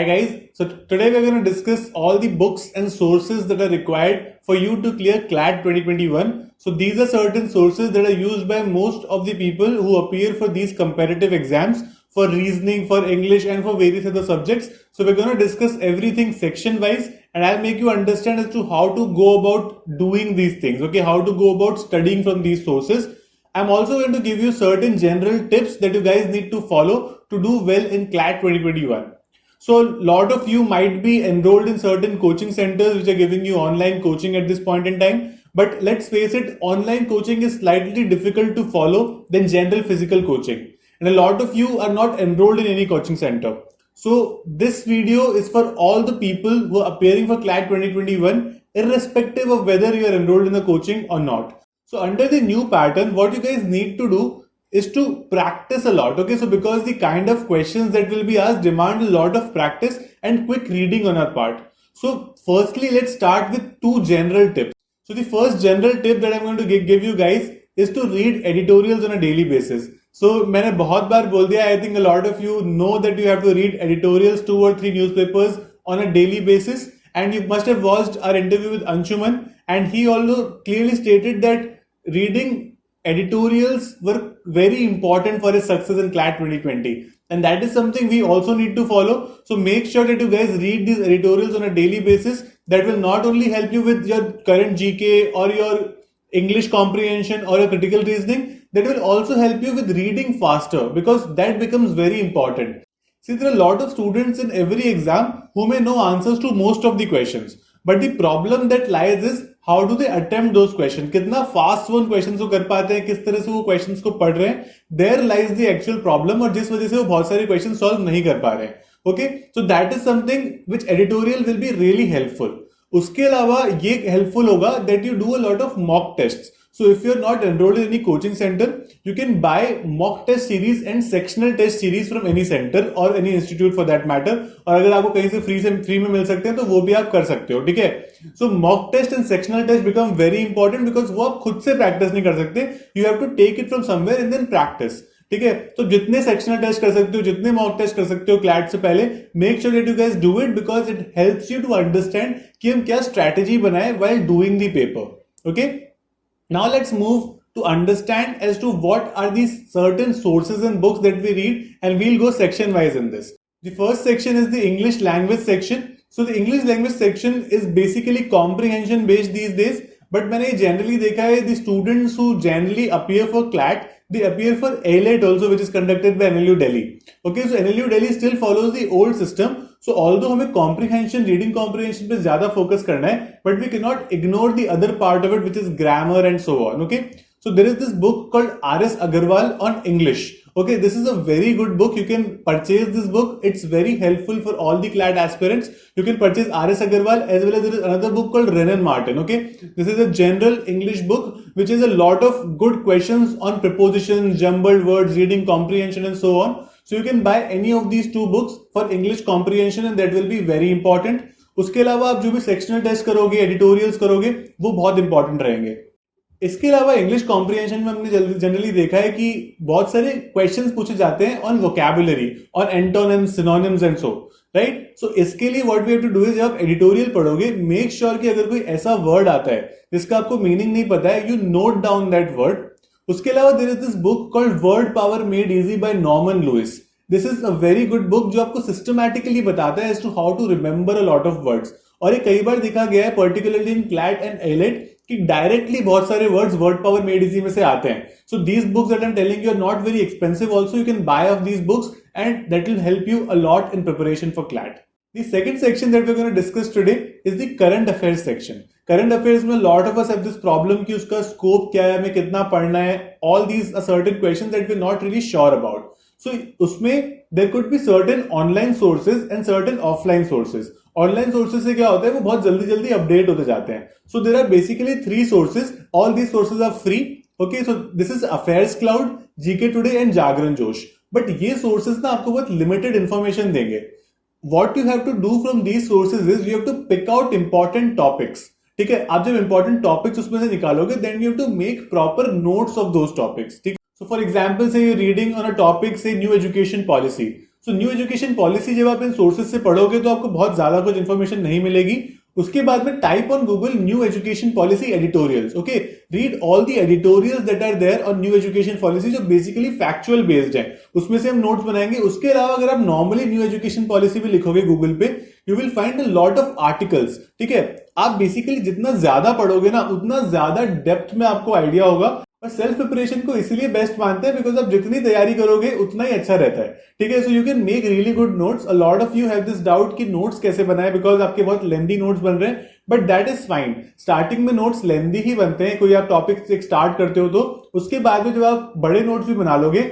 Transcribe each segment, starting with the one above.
Hi guys, so today we're going to discuss all the books and sources that are required for you to clear CLAT 2021. So these are certain sources that are used by most of the people who appear for these competitive exams for reasoning, for English and for various other subjects. So we're going to discuss everything section wise and I'll make you understand as to how to go about doing these things, okay, how to go about studying from these sources. I'm also going to give you certain general tips that you guys need to follow to do well in CLAT 2021. So a lot of you might be enrolled in certain coaching centers which are giving you online coaching at this point in time. But let's face it, online coaching is slightly difficult to follow than general physical coaching. And a lot of you are not enrolled in any coaching center. So this video is for all the people who are appearing for CLAT 2021, irrespective of whether you are enrolled in the coaching or not. So under the new pattern, what you guys need to do is to practice a lot. Okay, so because the kind of questions that will be asked demand a lot of practice and quick reading on our part. So firstly, let's start with two general tips. So the first general tip that I'm going to give you guys is to read editorials on a daily basis. So मैंने बहुत बार बोल दिया, I think a lot of you know that you have to read editorials, 2 or 3 newspapers on a daily basis, and you must have watched our interview with Anshuman, and he also clearly stated that reading editorials were very important for his success in CLAT 2020, and that is something we also need to follow. So make sure that you guys read these editorials on a daily basis. That will not only help you with your current GK or your English comprehension or your critical reasoning, that will also help you with reading faster, because that becomes very important. See, there are a lot of students in every exam who may know answers to most of the questions, but the problem that lies is how do they attempt those questions, कितना fast वो उन questions को कर पाते हैं, किस तरह से वो questions को पढ़ रहे हैं. There lies the actual problem, और जिस वजह से वो बहुत सारे questions solve नहीं कर पा रहे हैं. Okay, so that is something which editorial will be really helpful. उसके अलावा ये helpful होगा that you do a lot of mock tests. So if you're not enrolled in any coaching center, you can buy mock test series and sectional test series from any center or any institute for that matter. और अगर आपको कहीं से free में मिल सकते हैं तो वो भी आप कर सकते हो, ठीक है. So mock test and sectional test become very important because वो आप खुद से practice नहीं कर सकते. You have to take it from somewhere and then practice. ठीक है, तो जितने सेक्शनल टेस्ट कर सकते हो, जितने मॉक टेस्ट कर सकते हो क्लैट से पहले, make sure that you guys do it, because it helps you to understand कि हम क्या स्ट्रैटेजी बनाए while doing the paper. Okay, now let's move to understand as to what are these certain sources and books that we read, and we'll go section wise in this. The first section is the English language section. So the English language section is basically comprehension based these days, but मैंने generally देखा है the students who generally appear for CLAT, they appear for AILET also, which is conducted by NLU Delhi. Okay, so NLU Delhi still follows the old system. So although हमें comprehension, reading comprehension पे ज़्यादा focus करना है, but we cannot ignore the other part of it, which is grammar and so on. Okay, so there is this book called R.S. Agarwal on English. Okay, this is a very good book. You can purchase this book. It's very helpful for all the CLAT aspirants. You can purchase R.S. Agarwal, as well as there is another book called Renan Martin. Okay, this is a general English book which is a lot of good questions on prepositions, jumbled words, reading comprehension and so on. So you can buy any of these two books for English comprehension, and that will be very important. उसके अलावा आप जो भी sectional test करोगे, editorials करोगे, वो बहुत important रहेंगे. इसके अलावा इंग्लिश कॉम्प्रिहेंशन में हमने जनरली देखा है कि बहुत सारे क्वेश्चंस पूछे जाते हैं on vocabulary, on antonyms, synonyms and so, right. So इसके लिए what we have to do is, जब आप एडिटोरियल पढ़ोगे, मेक श्योर कि अगर कोई ऐसा वर्ड आता है जिसका आपको मीनिंग नहीं पता है, you note down that word. उसके अलावा there is this book called word power made easy by Norman Lewis. This is a very good book जो आपको सिस्टमैटिकली बताता है as to how to remember a lot of words. और ये कई बार देखा गया है particularly in CLAT and AILET कि डायरेक्टली बहुत सारे words word power made easy में से आते हैं. So these books that I am telling you are not very expensive also. You can buy of these books and that will help you a lot in preparation for CLAT. The second section that we're going to discuss today is the current affairs section. Current affairs में lot of us have this problem कि उसका scope क्या है, हमें कितना पढ़ना है. All these are certain questions that we're not really sure about. So उसमें there could be certain online sources and certain offline sources. Online sources से क्या होता है, वो बहुत जल्दी जल्दी अपडेट होते जाते हैं. So there are basically 3 sources. All these sources are free. Okay, so this is Affairs Cloud, GK Today and Jagran Josh. But ये sources ना आपको बहुत limited information देंगे. What you have to do from these sources is you have to pick out important topics. ठीक है, आप जब important topics उसमें से निकालोगे, then you have to make proper notes of those topics. ठीक है, so for example, say you're reading on a topic, say new education policy. So new education policy जब आप इन सोर्सेज से पढ़ोगे तो आपको बहुत ज्यादा कुछ इंफॉर्मेशन नहीं मिलेगी. उसके बाद में type on Google new education policy editorials. Okay, read all the editorials that are there on new education policy, जो बेसिकली फैक्चुअल बेस्ड है. उसमें से हम नोट्स बनाएंगे. उसके अलावा अगर आप नॉर्मली न्यू एजुकेशन पॉलिसी भी लिखोगे गूगल पे, you will find a lot of articles. ठीक है, आप बेसिकली जितना ज्यादा पढ़ोगे ना उतना ज्यादा डेप्थ में आपको आइडिया होगा. और सेल्फ प्रिपरेशन को इसीलिए बेस्ट मानते हैं बिकॉज आप जितनी तैयारी करोगे उतना ही अच्छा रहता है. ठीक है, सो you can make really good notes. A lot of you have this doubt कि नोट्स कैसे बनाए बिकॉज आपके बहुत लेंदी नोट्स बन रहे हैं, but that is fine. Starting में नोट्स लेंदी ही बनते हैं. कोई आप टॉपिक से स्टार्ट करते हो तो उसके बाद में जब आप बड़े नोट्स भी बना लोगे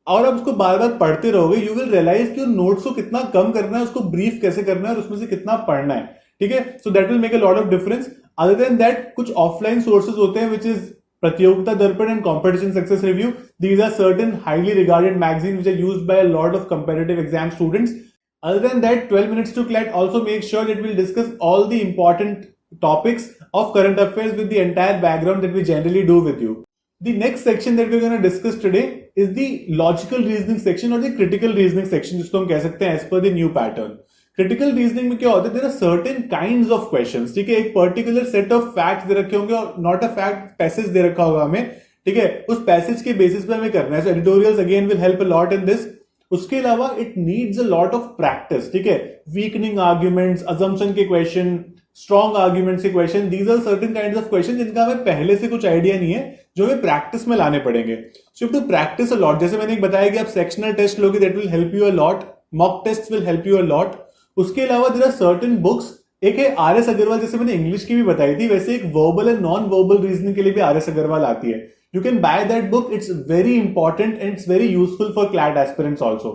और आप उसको बार बार पढ़ते रहोगे, यू विल रियलाइज कि उन नोट्स को कितना कम करना है, उसको ब्रीफ कैसे करना है और उसमें से कितना पढ़ना है. ठीक है, so that will make a lot of difference. Other than that कुछ ऑफलाइन सोर्सेज होते हैं विच इज प्रतियोगिता दर्पण and competition success review. These are certain highly regarded magazines which are used by a lot of competitive exam students. Other than that, 12 minutes to CLAT also make sure that we'll discuss all the important topics of current affairs with the entire background that we generally do with you. The next section that we're going to discuss today is the logical reasoning section or the critical reasoning section, जिसको हम कह सकते हैं as per the new pattern. Critical reasoning में क्या होता है, there are certain kinds of questions. ठीक है, एक पर्टिकुलर सेट ऑफ फैक्ट्स दे रखे होंगे और नॉट अ फैक्ट पैसेज दे रखा होगा हमें. ठीक है, उस पैसेज के बेसिस पे हमें करना है. So editorials again will help a lot in this. उसके अलावा it needs a lot of practice. ठीक है, वीकनिंग आर्ग्यूमेंट्स, अजम्पशन के क्वेश्चन, स्ट्रॉन्ग आर्ग्यूमेंट्स के question, these are certain kinds of question जिनका हमें पहले से कुछ आइडिया नहीं है, जो हमें प्रैक्टिस में लाने पड़ेंगे. So to practice a lot. जैसे मैंने बताया कि आप सेक्शनल टेस्ट लोगे, that will help you a lot. Mock test will help you a lot. उसके अलावा देयर आर सर्टेन बुक्स. एक है आर.एस. अग्रवाल, जैसे मैंने इंग्लिश की भी बताई थी, वैसे एक verbal and non verbal reasoning के लिए भी आर.एस. अग्रवाल आती है. You can buy that book. It's very important and it's very useful for CLAT aspirants also.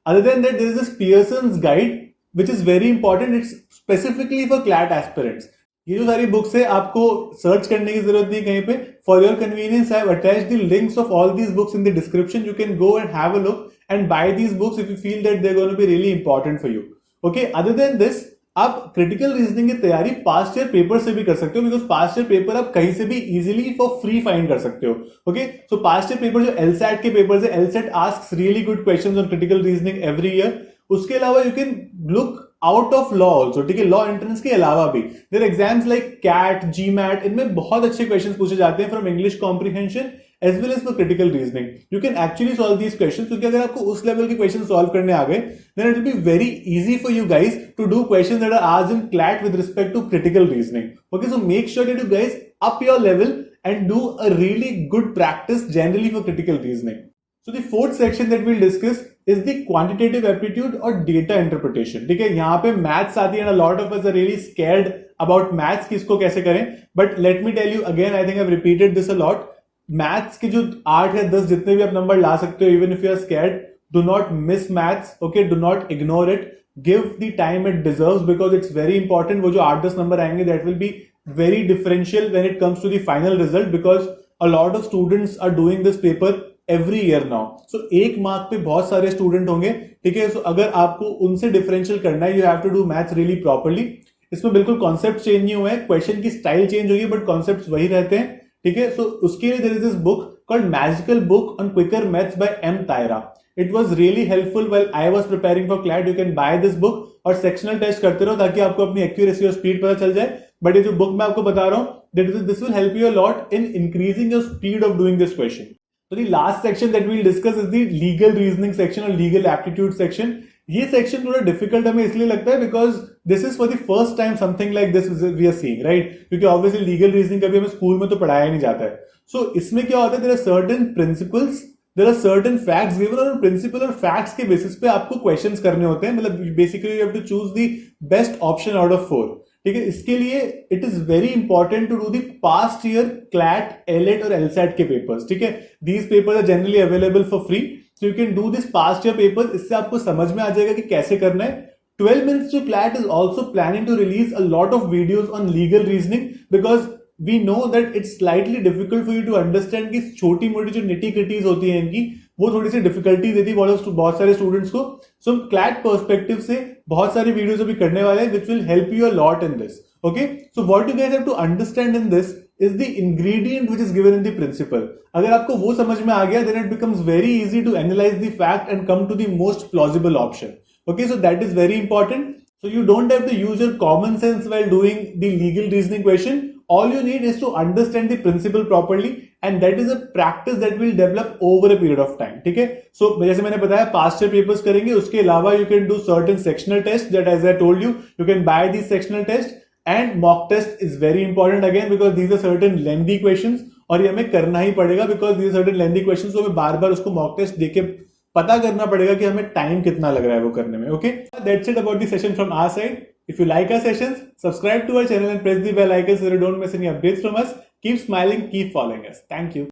Other than that there is this Pearson's guide which is very important. It's specifically for CLAT aspirants. ये जो सारी books है आपको search करने की जरूरत नहीं कहीं पे. For your convenience I have attached the links of all these books in the description. You can go and have a look and buy these books if you feel that they are going to be really important for you. Okay, other than this आप critical reasoning की तैयारी past year paper से भी कर सकते हो because past year paper आप कहीं से भी इजीली फॉर फ्री फाइंड कर सकते हो. Okay, so past year paper जो एलसैट के पेपर्स है, LSAT asks really good questions on critical reasoning every year. उसके अलावा you can look out of law also. ठीक है, लॉ एंट्रेंस के अलावा भी there exams like CAT, GMAT, इनमें बहुत अच्छे क्वेश्चंस पूछे जाते हैं from English comprehension as well as for critical reasoning. You can actually solve these questions. क्योंकि अगर आपको उस लेवल के क्वेश्चन सॉल्व करने आ गए, then it will be very easy for you guys to do questions that are asked in CLAT with respect to critical reasoning. Okay, so make sure that you guys up your level and do a really good practice generally for critical reasoning. So the fourth section that we'll discuss is the quantitative aptitude or data interpretation. ठीक है, यहाँ पे maths आती है and a lot of us are really scared about maths कि इसको कैसे करें. But let me tell you again, I think I've repeated this a lot. Maths के जो 8 या 10 जितने भी आप नंबर ला सकते हो, even if you are scared, do not miss maths. Okay, do not ignore it. Give the time it deserves because it's very important. वो जो 8-10 नंबर आएंगे that will be very differential when it comes to the final result because a lot of students are doing this paper every year now. So एक mark पे बहुत सारे student होंगे. ठीक है, सो अगर आपको उनसे डिफरेंशियल करना है, you have to do maths really properly. इसमें बिल्कुल कॉन्सेप्ट चेंज नहीं हुए हैं, क्वेश्चन की स्टाइल चेंज हुई है बट कॉन्सेप्ट वही रहते हैं. ठीक है, सो उसके लिए there is this book called magical book on quicker maths by M Tyra. It was really helpful while I was preparing for CLAT. You can buy this book और सेक्शनल टेस्ट करते रहो ताकि आपको अपनी एक्यूरेसी और speed पता चल जाए. बट ये जो बुक मैं आपको बता रहा हूं, this will help you a lot in increasing your speed of doing this question. So the last section that we'll discuss is the legal reasoning section or legal aptitude section. ये section थोड़ा difficult हमें इसलिए लगता है because this is for the first time something like this we are seeing, right? क्योंकि obviously legal reasoning कभी हमें school में तो पढ़ाया नहीं जाता है. सो इसमें क्या होता है, there are certain principles, there are certain facts given और प्रिंसिपल और फैक्ट्स के बेसिस पे आपको क्वेश्चंस करने होते हैं. मतलब basically you have to choose the best option out of 4. ठीक है, इसके लिए it is very important to do the past year CLAT, AILET और एलसैट के पेपर्स. ठीक है, these papers are generally available for free, so you can do this past year papers. इससे आपको समझ में आ जाएगा कि कैसे करना है. 12 minutes to CLAT is also planning to release a lot of videos on legal reasoning because we know that it's slightly difficult for you to understand कि छोटी मोटी जो nitty gritties होती हैं इनकी, वो थोड़ी सी डिफिकल्टी देती है बहुत सारे स्टूडेंट्स को. सो हम क्लैट पर्सपेक्टिव से बहुत सारी वीडियोस अभी करने वाले हैं which will help you a lot in this. Okay, so what you guys have to understand in this is the ingredient which is given in the principle. अगर आपको वो समझ में आ गया, then it becomes very easy to analyze the fact and come to the most plausible option. Okay, so that is very important. So you don't have to use your common sense while doing the legal reasoning question. All you need is to understand the principle properly, and that is a practice that will develop over a period of time. ठीक है? So जैसे मैंने बताया past year papers करेंगे, उसके अलावा you can do certain sectional tests that, as I told you, you can buy these sectional tests. And mock test is very important again because these are certain lengthy questions और ये हमें करना ही पड़ेगा because these are certain lengthy questions, तो हमें बार बार उसको mock test देके पता करना पड़ेगा कि हमें टाइम कितना लग रहा है वो करने में. Okay, that's it about the session from our side. If you like our sessions, subscribe to our channel and press the bell icon so you don't miss any updates from us. Keep smiling, keep following us. Thank you.